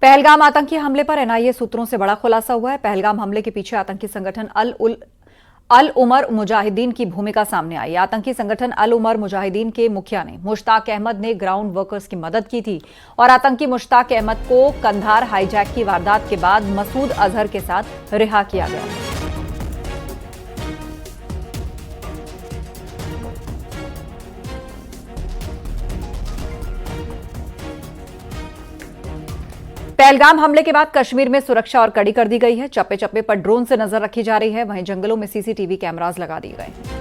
पहलगाम आतंकी हमले पर एनआईए सूत्रों से बड़ा खुलासा हुआ है। पहलगाम हमले के पीछे आतंकी संगठन अल उमर मुजाहिदीन की भूमिका सामने आई। आतंकी संगठन अल उमर मुजाहिदीन के मुखिया ने मुश्ताक अहमद ने ग्राउंड वर्कर्स की मदद की थी और आतंकी मुश्ताक अहमद को कंधार हाईजैक की वारदात के बाद मसूद अजहर के साथ रिहा किया गया। पहलगाम हमले के बाद कश्मीर में सुरक्षा और कड़ी कर दी गई है। चप्पे चप्पे पर ड्रोन से नजर रखी जा रही है। वहीं जंगलों में सीसीटीवी कैमरास लगा दिए गए हैं।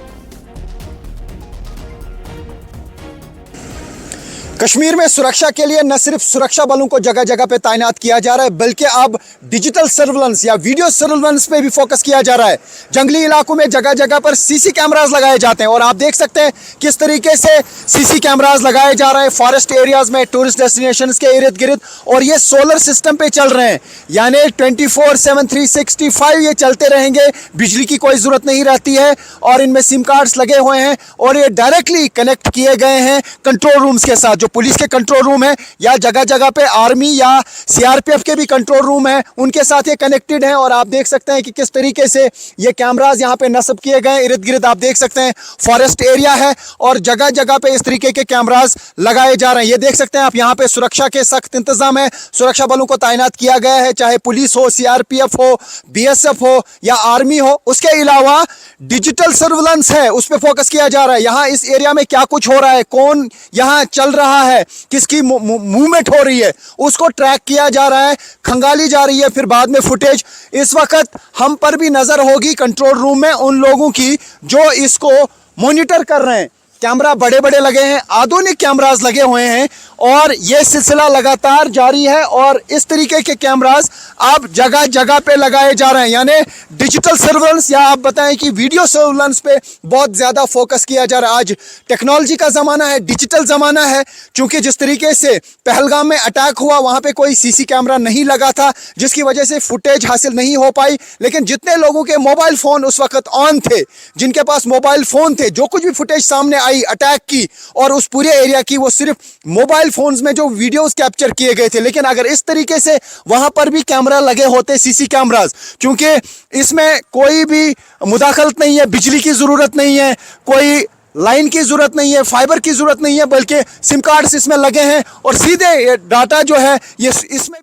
कश्मीर में सुरक्षा के लिए न सिर्फ सुरक्षा बलों को जगह जगह पे तैनात किया जा रहा है, बल्कि अब डिजिटल सर्विलेंस या वीडियो सर्विलेंस पे भी फोकस किया जा रहा है। जंगली इलाकों में जगह जगह पर सीसी कैमरास लगाए जाते हैं और आप देख सकते हैं किस तरीके से सीसी कैमरास लगाए जा रहे हैं फॉरेस्ट एरियाज में, टूरिस्ट डेस्टिनेशंस के इर्द गिर्द, और ये सोलर सिस्टम पे चल रहे हैं, यानी 24/7 365 ये चलते रहेंगे। बिजली की कोई जरूरत नहीं रहती है और इनमें सिम कार्ड्स लगे हुए हैं और ये डायरेक्टली कनेक्ट किए गए हैं कंट्रोल रूम्स के साथ। पुलिस के कंट्रोल रूम है या जगह जगह पे आर्मी या सीआरपीएफ के भी कंट्रोल रूम है, उनके साथ ये कनेक्टेड हैं। और आप देख सकते हैं कि किस तरीके से ये कैमरास यहाँ पे नस्ब किए गए। इर्द गिर्द आप देख सकते हैं फॉरेस्ट एरिया है और जगह जगह पे इस तरीके के कैमरास लगाए जा रहे हैं। ये देख सकते हैं आप, यहाँ पे सुरक्षा के सख्त इंतजाम है। सुरक्षा बलों को तैनात किया गया है, चाहे पुलिस हो, सीआरपीएफ हो, बीएसएफ हो या आर्मी हो। उसके अलावा डिजिटल सर्विलेंस है, उस पर फोकस किया जा रहा है। यहाँ इस एरिया में क्या कुछ हो रहा है, कौन यहाँ चल रहा है, किसकी मूवमेंट हो रही है, उसको ट्रैक किया जा रहा है, खंगाली जा रही है। फिर बाद में फुटेज इस वक्त हम पर भी नजर होगी कंट्रोल रूम में उन लोगों की जो इसको मॉनिटर कर रहे हैं। कैमरा बड़े बड़े लगे हैं, आधुनिक कैमरास लगे हुए हैं और यह सिलसिला लगातार जारी है। और इस तरीके के कैमरास अब जगह जगह पे लगाए जा रहे हैं, यानी डिजिटल सर्विलेंस या आप बताएं कि वीडियो सर्विलेंस पे बहुत ज़्यादा फोकस किया जा रहा है। आज टेक्नोलॉजी का ज़माना है, डिजिटल ज़माना है। क्योंकि जिस तरीके से पहलगाम में अटैक हुआ वहाँ पे कोई सीसी कैमरा नहीं लगा था, जिसकी वजह से फुटेज हासिल नहीं हो पाई। लेकिन जितने लोगों के मोबाइल फ़ोन उस वक्त ऑन थे, जिनके पास मोबाइल फ़ोन थे, जो कुछ भी फुटेज सामने आई अटैक की और उस पूरे एरिया की, वो सिर्फ मोबाइल फोन्स में जो वीडियोस कैप्चर किए गए थे। लेकिन अगर इस तरीके से वहां पर भी कैमरा लगे होते, सीसी कैमरास, क्योंकि इसमें कोई भी मुदाखलत नहीं है, बिजली की जरूरत नहीं है, कोई लाइन की जरूरत नहीं है, फाइबर की जरूरत नहीं है, बल्कि सिम कार्ड्स इसमें लगे हैं और सीधे डाटा जो है ये इसमें।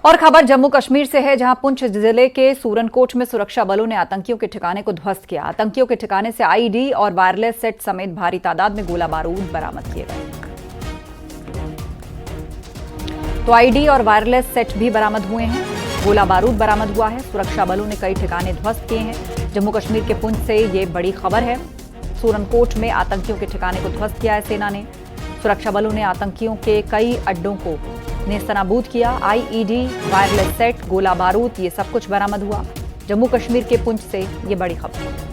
और खबर जम्मू कश्मीर से है, जहां पुंछ जिले के सूरनकोट में सुरक्षा बलों ने आतंकियों के ठिकाने को ध्वस्त किया। आतंकियों के ठिकाने से आईडी और वायरलेस सेट समेत भारी तादाद में गोला बारूद बरामद किए गए। तो आईडी और वायरलेस सेट भी बरामद हुए हैं, गोला बारूद बरामद हुआ है। सुरक्षा बलों ने कई ठिकाने ध्वस्त किए हैं। जम्मू कश्मीर के पुंछ से ये बड़ी खबर है। सूरनकोट में आतंकियों के ठिकाने को ध्वस्त किया है सेना ने। सुरक्षा बलों ने आतंकियों के कई अड्डों को नेस्तनाबूद किया। आईईडी, वायरलेस सेट, गोला बारूद, ये सब कुछ बरामद हुआ। जम्मू कश्मीर के पुंछ से ये बड़ी खबर है।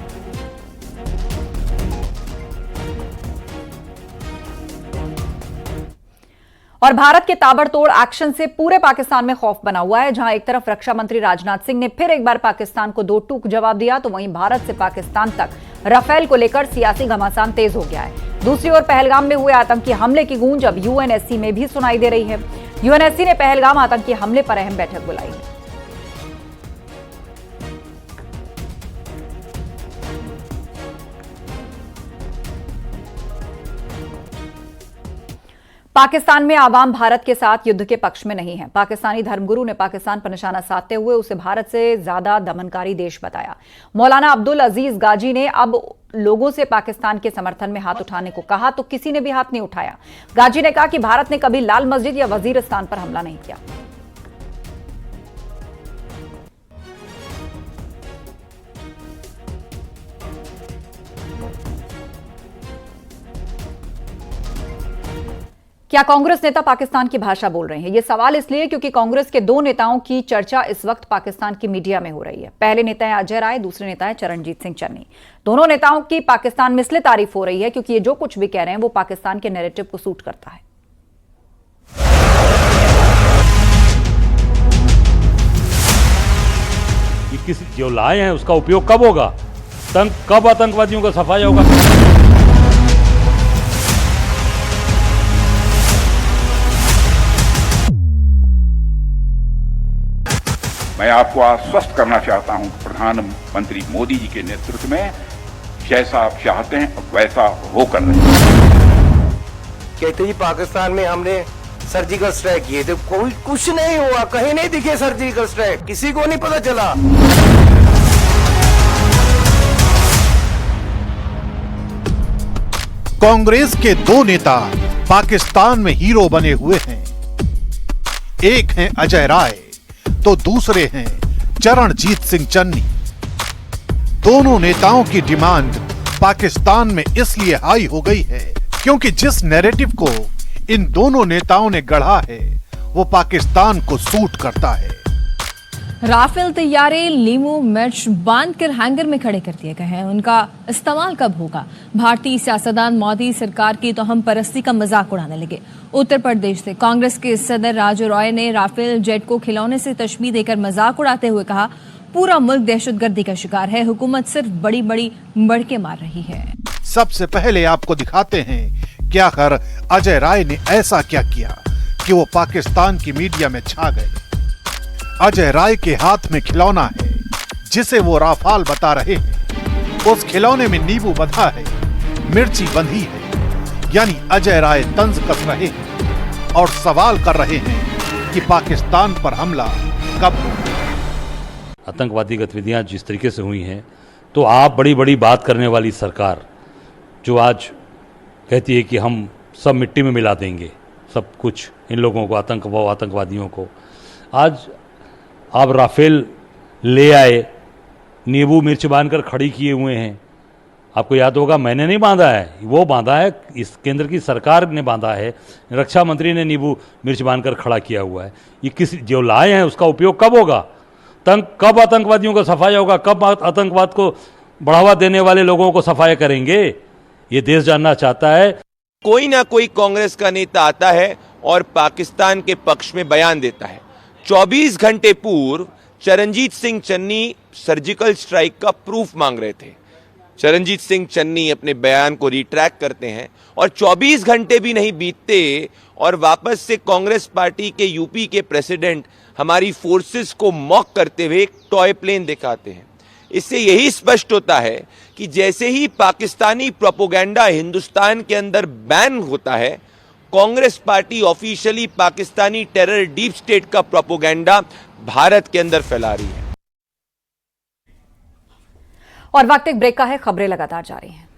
और भारत के ताबड़तोड़ एक्शन से पूरे पाकिस्तान में खौफ बना हुआ है। जहां एक तरफ रक्षा मंत्री राजनाथ सिंह ने फिर एक बार पाकिस्तान को दो टूक जवाब दिया, तो वहीं भारत से पाकिस्तान तक राफेल को लेकर सियासी घमासान तेज हो गया है। दूसरी ओर पहलगाम में हुए आतंकी हमले की गूंज अब यूएनएससी में भी सुनाई दे रही है। यूएनएससी ने पहलगाम आतंकी हमले पर अहम बैठक बुलाई है। पाकिस्तान में आवाम भारत के साथ युद्ध के पक्ष में नहीं है। पाकिस्तानी धर्मगुरु ने पाकिस्तान पर निशाना साधते हुए उसे भारत से ज्यादा दमनकारी देश बताया। मौलाना अब्दुल अजीज गाजी ने अब लोगों से पाकिस्तान के समर्थन में हाथ उठाने को कहा, तो किसी ने भी हाथ नहीं उठाया। गाजी ने कहा कि भारत ने कभी लाल मस्जिद या वजीरिस्तान पर हमला नहीं किया। क्या कांग्रेस नेता पाकिस्तान की भाषा बोल रहे हैं? यह सवाल इसलिए क्योंकि कांग्रेस के दो नेताओं की चर्चा इस वक्त पाकिस्तान की मीडिया में हो रही है। पहले नेता है अजय राय, दूसरे नेता है चरणजीत सिंह चन्नी। दोनों नेताओं की पाकिस्तान में इसलिए तारीफ हो रही है क्योंकि ये जो कुछ भी कह रहे हैं वो पाकिस्तान के नैरेटिव को सूट करता है। किसी जो लाए हैं उसका उपयोग कब होगा, कब आतंकवादियों का सफाया होगा। मैं आपको आश्वस्त करना चाहता हूं प्रधानमंत्री मोदी जी के नेतृत्व में जैसा आप चाहते हैं वैसा होकर रहेगा। कहते जी पाकिस्तान में हमने सर्जिकल स्ट्राइक किए थे, कोई कुछ नहीं हुआ, कहीं नहीं दिखे सर्जिकल स्ट्राइक, किसी को नहीं पता चला। कांग्रेस के दो नेता पाकिस्तान में हीरो बने हुए हैं। एक हैं अजय राय तो दूसरे हैं चरणजीत सिंह चन्नी। दोनों नेताओं की डिमांड पाकिस्तान में इसलिए हाई हो गई है क्योंकि जिस नैरेटिव को इन दोनों नेताओं ने गढ़ा है वो पाकिस्तान को सूट करता है। राफेल तैयारे लीमू मिर्च बांध कर हैंगर में खड़े कर दिए गए हैं, उनका इस्तेमाल कब होगा? भारतीय सियासतदान मोदी सरकार की तो हम परस्ती का मजाक उड़ाने लगे। उत्तर प्रदेश से कांग्रेस के सदर राजू रॉय ने राफेल जेट को खिलौने से तशबीह देकर मजाक उड़ाते हुए कहा, पूरा मुल्क दहशतगर्दी का शिकार है, हुकूमत सिर्फ बड़ी बड़ी बड़के मार रही है। सबसे पहले आपको दिखाते हैं कि आखिर अजय राय ने ऐसा क्या किया कि वो पाकिस्तान की मीडिया में छा गए। अजय राय के हाथ में खिलौना है जिसे वो राफाल बता रहे हैं। उस खिलौने में नींबू बंधा है, मिर्ची बंधी है, यानी अजय राय तंज कस रहे हैं और सवाल कर रहे हैं कि पाकिस्तान पर हमला कब होगा। आतंकवादी गतिविधियां जिस तरीके से हुई हैं, तो आप बड़ी बड़ी बात करने वाली सरकार जो आज कहती है कि हम सब मिट्टी में मिला देंगे सब कुछ इन लोगों को, आतंकवादियों को, आज आप राफेल ले आए, नींबू मिर्च बांधकर खड़ी किए हुए हैं। आपको याद होगा मैंने नहीं बांधा है, वो बांधा है, इस केंद्र की सरकार ने बांधा है, रक्षा मंत्री ने नींबू मिर्च बांधकर खड़ा किया हुआ है। ये किस जो लाए हैं उसका उपयोग कब होगा? कब आतंकवादियों का सफाया होगा? कब आतंकवाद को बढ़ावा देने वाले लोगों को सफाया करेंगे? ये देश जानना चाहता है। कोई ना कोई कांग्रेस का नेता आता है और पाकिस्तान के पक्ष में बयान देता है। 24 घंटे पूर्व चरणजीत सिंह चन्नी सर्जिकल स्ट्राइक का प्रूफ मांग रहे थे। चरणजीत सिंह चन्नी अपने बयान को रिट्रैक्ट करते हैं और 24 घंटे भी नहीं बीतते और वापस से कांग्रेस पार्टी के यूपी के प्रेसिडेंट हमारी फोर्सेस को मॉक करते हुए एक टॉय प्लेन दिखाते हैं। इससे यही स्पष्ट होता है कि जैसे ही पाकिस्तानी प्रोपेगेंडा हिंदुस्तान के अंदर बैन होता है, Congress party officially Pakistani terror deep state का प्रोपेगेंडा भारत के अंदर फैला रही है। और वक्त एक ब्रेक का है, खबरें लगातार जारी हैं।